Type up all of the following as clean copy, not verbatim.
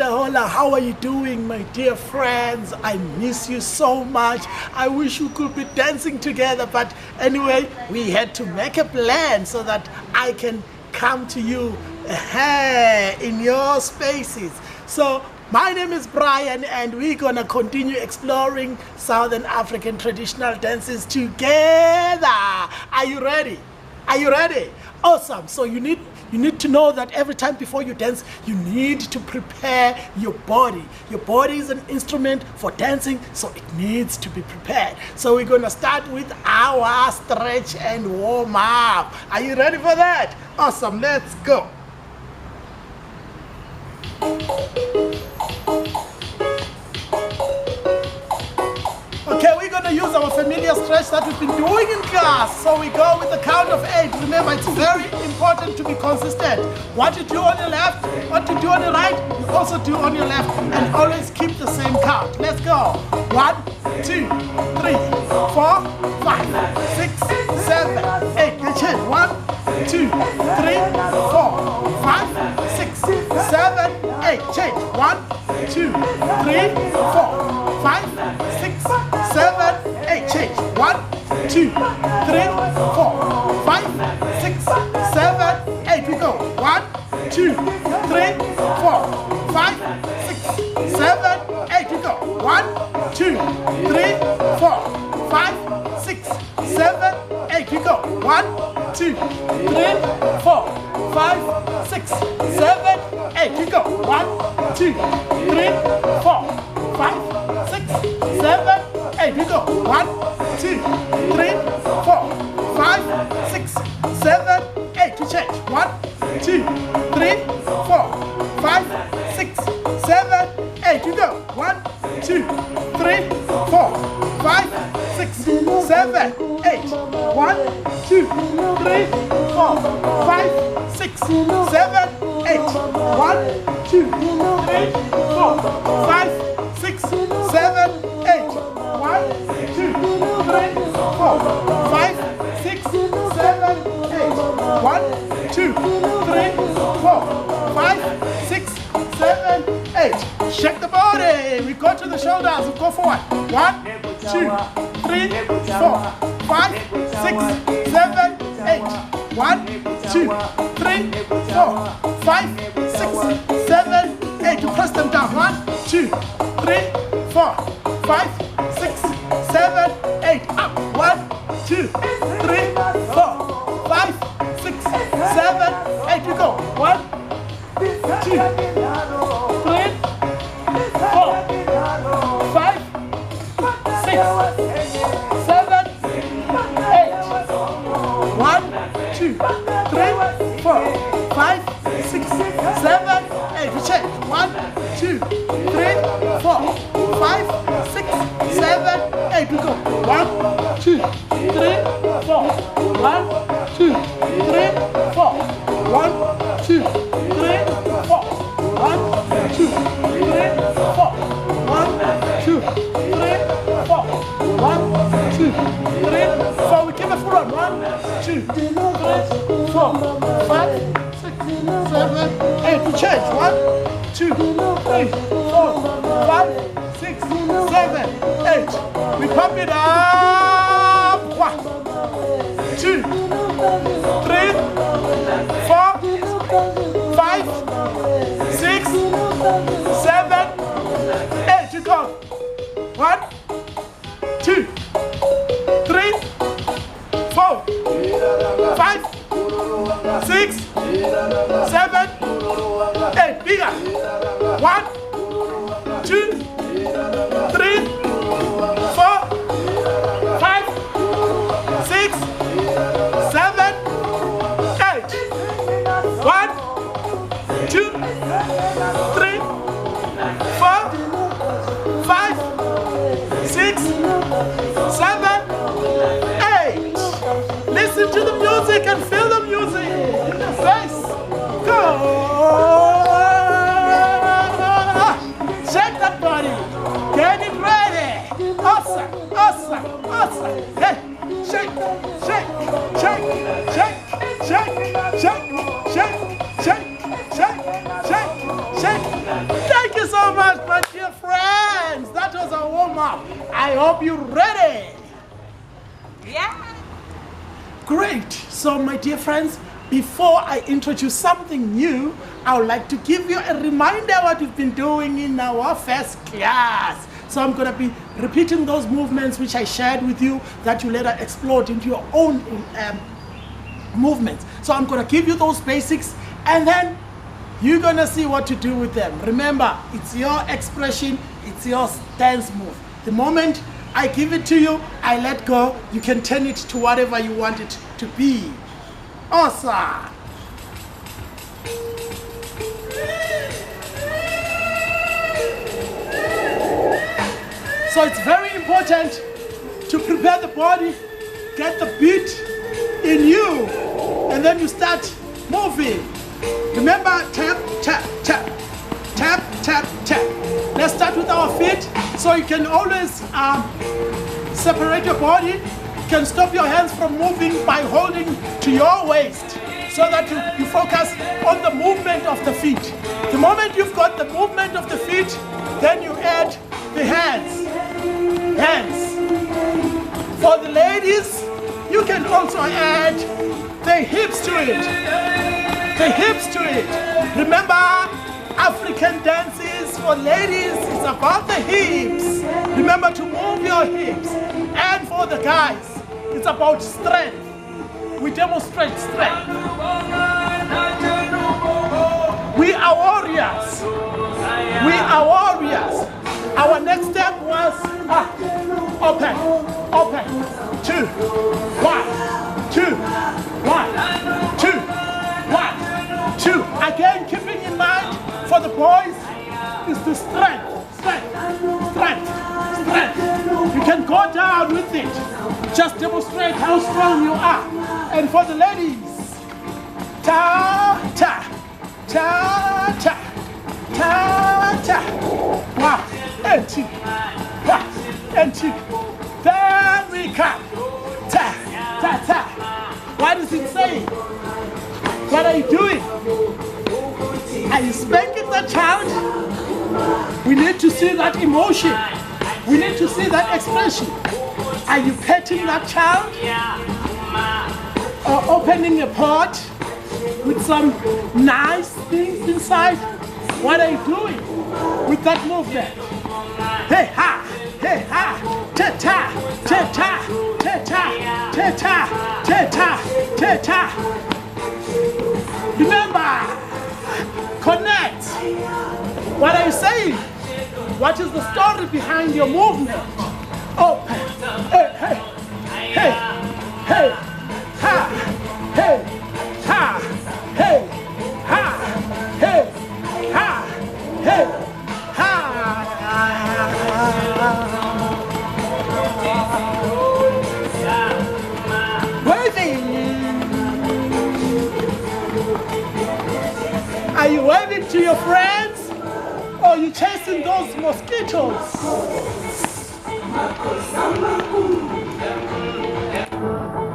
Hola. How are you doing, my dear friends? I miss you so much. I wish we could be dancing together, but anyway, we had to make a plan so that I can come to you in your spaces. So my name is Brian, and we're gonna continue exploring Southern African traditional dances together. Are you ready? Are you ready? Awesome. So you need to know that every time before you dance, you need to prepare your body. Your body is an instrument for dancing, so it needs to be prepared. So we're gonna start with our stretch and warm up. Are you ready for that? Awesome. Let's go. Okay, we're going to use our familiar stretch that we've been doing in class. So we go with the count of 8. Remember, it's very important to be consistent. What you do on your left, what you do on your right, you also do on your left. And always keep the same count. Let's go. 1, 2, 3, 4, 5, 6, 7, 8. Good change. 1, 2, 3, 4, 5, 6, 7, 8. Change. 1, 2, 3, 4, 5, 6, 7, 8. Change. 1, 2, 3, 4, 5, 6, 7, 8. We go. 1, 2, 3, 4, 5, 6, 7, 8. We go. 1, 2, 3, 4, 5, 6, 7, 8. We go. 1, 2, 3, 4, 5, 6, 7, 8. We go. 1, 2, 3, 4, 5, 6, 7, 8. We go. 1, 2, 3, 4, 5, 6, 7, 8. We change. 1, 2, 3, 4, 5, 6, 7, 8. We go. 1, 2, 3, 4, 5, 6, 7, 8. 1, 2, 3, 4, 5, 6, 7, 8. 1, 2, 3, 4, 5, 6, 7, 8. 1, 2, 3, 4, 5, 6, 7, 8. 1, 2, 3, 4, 5, 6, 7, 8. Shake the body. We go to the shoulders. We go forward. 1, 2, 3, 4, 5, 6, 7, 8. 1, 2, 3, 4, 5, 6, 7, 8. You press them down. 1, 2, 3, 4, 5, 6, 7, 8. Up. 1, 2, 3, 4, 5, 6, 7, 8. You go. 1, 2, 3, 4, 5, 6, 7, 8. 1, 2, 3, 4, 5, 6, 7, 8. We check. 1, 2, 3, 4, 5, 6, 7, 8. We go. 1, 2, 3, 4. 1, 2, 3, 4. 1, 2, 3, 4. 1, 2, 3, 4. 1, 2, 3, 4. 1, 2, 3, 4. We give a full on. 1, 2, 3, 4, 5, 6, 7, 8. We change. 1, 2, 3, 4, 5, 6, 7, 8. We pump it up. 1, 2, 3, 4, 5, 6, 7, 8. You go. 1, 2, 3, 4, 5, 6, 7, 8. Bigger. 1, 2, 3, 4, 5, 6, 7, 8. 1, 2, 3, 4, 5, 6, 7, 8. Listen to the music and feel the music in your face. Go! Shake that body. Get it ready. Awesome. Hey, shake, shake, shake, shake, shake, shake, shake, shake, shake, shake. warm up. I hope you're ready. Yeah. Great. So my dear friends, before I introduce something new, I would like to give you a reminder what we've been doing in our first class. So I'm going to be repeating those movements which I shared with you that you later explode into your own movements. So I'm going to give you those basics and then you're going to see what to do with them. Remember, it's your expression, it's your dance move. The moment I give it to you, I let go, you can turn it to whatever you want it to be. Awesome. So it's very important to prepare the body, get the beat in you, and then you start moving. Remember, tap, tap, tap, tap, tap, tap. Let's start with our feet, so you can always separate your body. You can stop your hands from moving by holding to your waist, so that you focus on the movement of the feet. The moment you've got the movement of the feet, then you add the hands. Hands. For the ladies, you can also add the hips to it. The hips to it. Remember, African dances for ladies is about the hips. Remember to move your hips. And for the guys, it's about strength. We demonstrate strength. We are warriors. We are warriors. Our next step was open, open, 2, 1, 2, 1, 2, 1, 2. Again, keeping in mind for the boys is the strength, strength, strength, strength. You can go down with it. Just demonstrate how strong you are. And for the ladies, ta, ta, ta, ta, ta, ta. Wow. And two, and two. Then we come. Ta, ta, ta. What is it saying? What are you doing? Are you spanking the child? We need to see that emotion. We need to see that expression. Are you petting that child? Or opening a pot with some nice things inside? What are you doing with that movement? Hey ha, ta ta, ta ta, ta ta, ta ta, ta ta, ta ta. Remember, connect. What are you saying? What is the story behind your movement? Open, hey, hey, hey, hey, ha, hey, ha, hey, ha, hey, ha, hey. Are you waving to your friends? Or are you chasing those mosquitoes?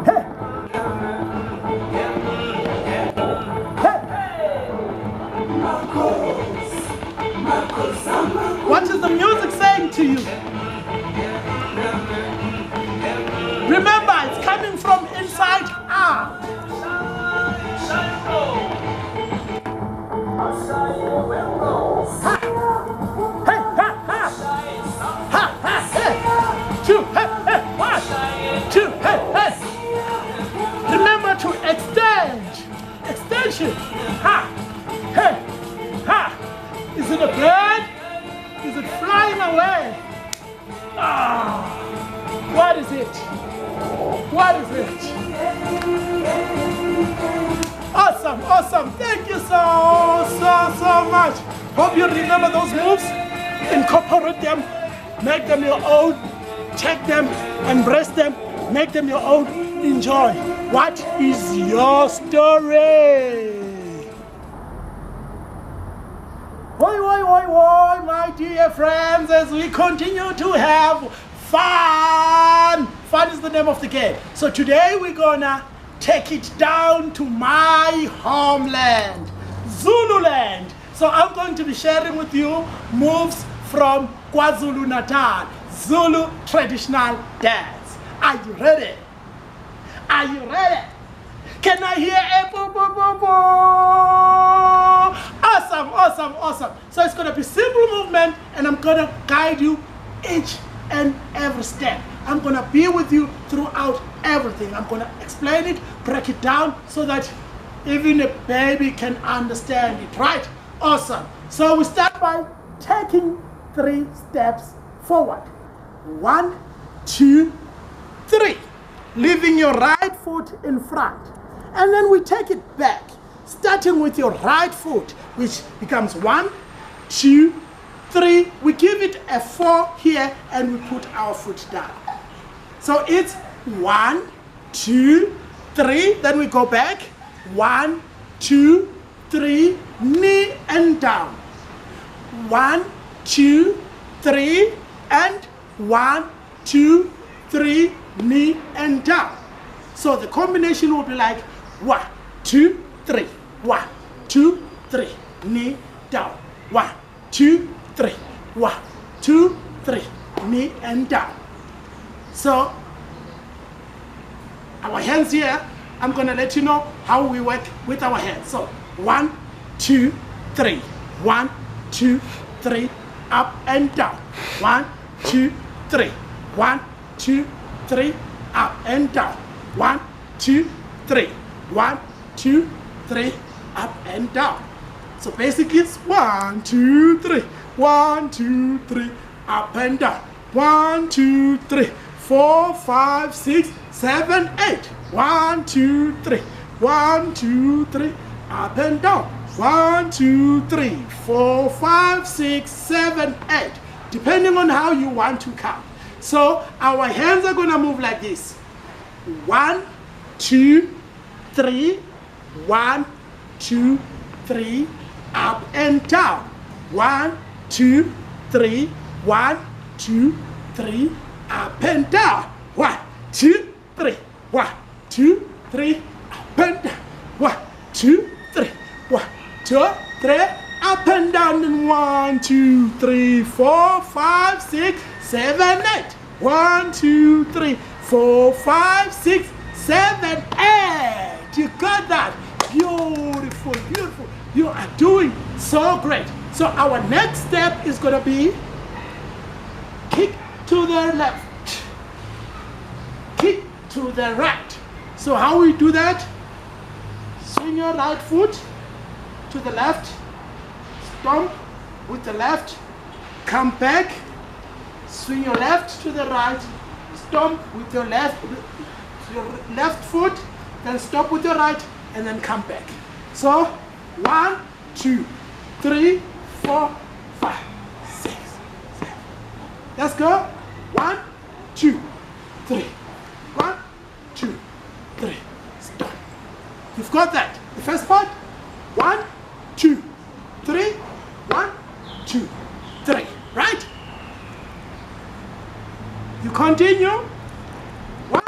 Hey. Hey. What is the music saying to you? Remember, it's coming from inside out. Remember to extend. Extension. Ha. Hey. Ha. Is it a bird? Is it flying away? Ah. What is it? What is it? Awesome, awesome. Thank you so much. Hope you remember those moves. Incorporate them. Make them your own. Take them, embrace them, make them your own. Enjoy. What is your story? Oi, my dear friends, as we continue to have fun. Fun is the name of the game. So today we're gonna take it down to my homeland, Zululand. So I'm going to be sharing with you moves from KwaZulu-Natal, Zulu traditional dance. Are you ready? Are you ready? Can I hear a boo boo boo boo? Awesome, awesome, awesome. So it's gonna be simple movement and I'm gonna guide you each and every step. I'm gonna be with you throughout everything. I'm gonna explain it, break it down so that even a baby can understand it, right? Awesome. So we start by taking 3 steps forward. 1, 2, 3. Leaving your right foot in front. And then we take it back, starting with your right foot, which becomes 1, 2, 3. We give it a 4 here and we put our foot down. So it's 1, 2, 3. Then we go back. 1, 2, 3. Knee and down. 1, 2, 3. And 1, 2, 3. Knee and down. So the combination will be like 1, 2, 3. 1, 2, 3. Knee down. 1, 2, 3. 1, 2, 3. Knee and down. So our hands here, I'm gonna let you know how we work with our hands. So 1, 2, 3. 1, 2, 3. Up and down. 1, 2, 3. 1, 2, 3. Up and down. 1, 2, 3. 1, 2, 3. Up and down. So basically it's 1, 2, 3. 1, 2, 3. Up and down. 1, 2, 3. 4, 5, 6, 7, 8. 1, 2, 3. 1, 2, 3. Up and down. 1, 2, 3. 4, 5, 6, 7, 8. Depending on how you want to count. So our hands are gonna move like this. 1, 2, 3. 1, 2, 3. Up and down. 1, 2, 3. 1, 2, 3. Up and down. 1, 2, 3. 1, 2, 3. Up and down. 1, 2, 3. 1, 2, 3. Up and down. And 1, 2, 3, 4, 5, 6, 7, 8. 1, 2, 3, 4, 5, 6, 7, 8. You got that? Beautiful, beautiful. You are doing so great. So our next step is going to be kick to the left, kick to the right. So how we do that? Swing your right foot to the left, stomp with the left, come back, swing your left to the right, stomp with your left foot, then stop with your right, and then come back. So 1, 2, 3, 4, 5, 6, 7. Let's go. 1, 2, 3. 1, 2, 3. Stop. You've got that. The first part. 1, 2, 3. 1, 2, 3. Right? You continue. 1,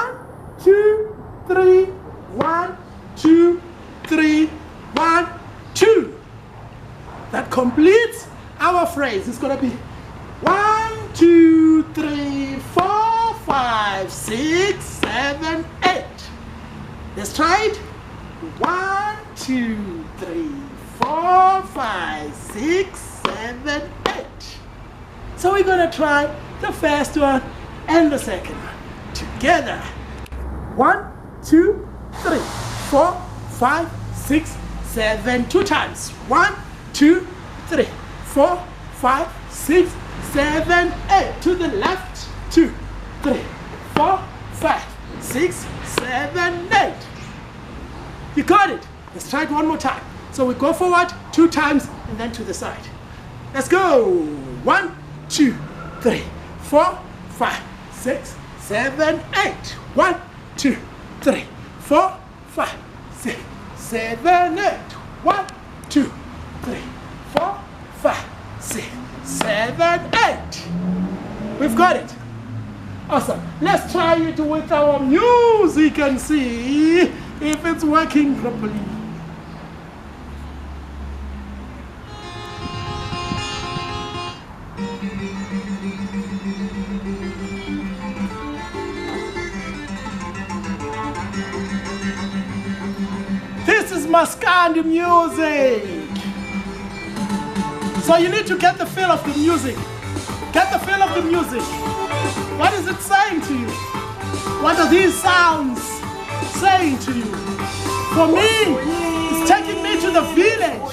2, 3. 1, 2, 3. 1, 2. That completes our phrase. It's going to be 1, 2, 3, 4, 5, 6, 7, 8. Let's try it. 1, 2, 3, 4, 5, 6, 7, 8. So we're going to try the first one and the second one together. 1, 2, 3, 4, 5, 6, 7. 2 times. 1, 2, 3, 4, 5, 6, 7, 8. To the left. 2, 3, 4, 5, 6, 7, 8. You got it. Let's try it one more time. So we go forward 2 times and then to the side. Let's go. 1, 2, 3, 4, 5, 6, 7, 8. 1, 2, 3, 4, 5, 6, 7, 8. 1, 2, 3, 4, 5, 6, 7, 8. We've got it. Awesome. Let's try it with our music and see if it's working properly. is Maskandi music. So you need to get the feel of the music. Get the feel of the music. What is it saying to you? What are these sounds saying to you? For me, it's taking me to the village,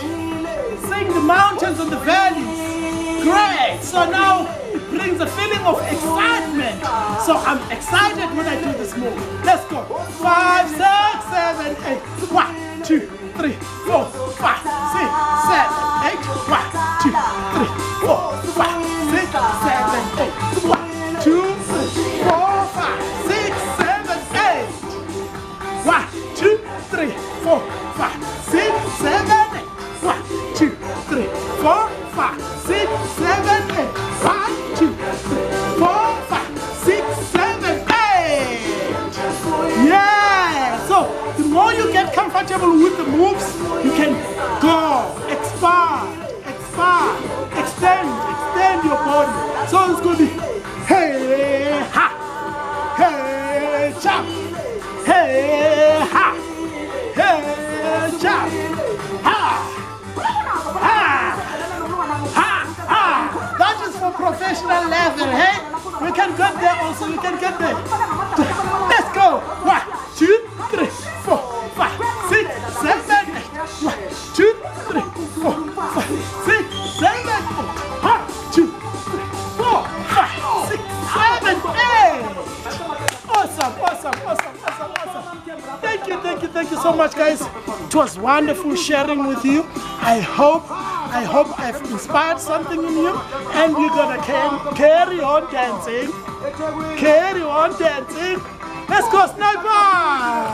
seeing the mountains and the valleys. Great. So now it brings a feeling of excitement. So I'm excited when I do this move. Let's go. 5, 6, 7, 8. 1, 2, 3, 4, 5, 6, 7, 8. 1, 2, 3, 4, 5, 6, 7, 8. 1, 2, 3, 4, 5, 6, 7, 8. 1, 2, 3, 4, 5, 6, 7, 8. 1, 2, 3, 4, 5, 6, 7, 8. 1, 2, 3, 4, 5, 6, 7, 8. Yeah. So the more you get comfortable with the moves, you can go, expand, extend your body. So it's going to be hey ha, hey jump, hey ha, hey jump, ha, ha, ha, ha. That is for professional level, hey? We can get there also, we can get there. Let's go. 1, 2, 3, 4, 5, 6, 7, 8. 1, 2, 3, 4, 5, 6, 7, 8. 1, 2, 3, 4, 5, 6, 7, 8. Awesome. Thank you so much, guys. It was wonderful sharing with you. I hope I've inspired something in you, and you're gonna carry on dancing. Let's go, Sniper!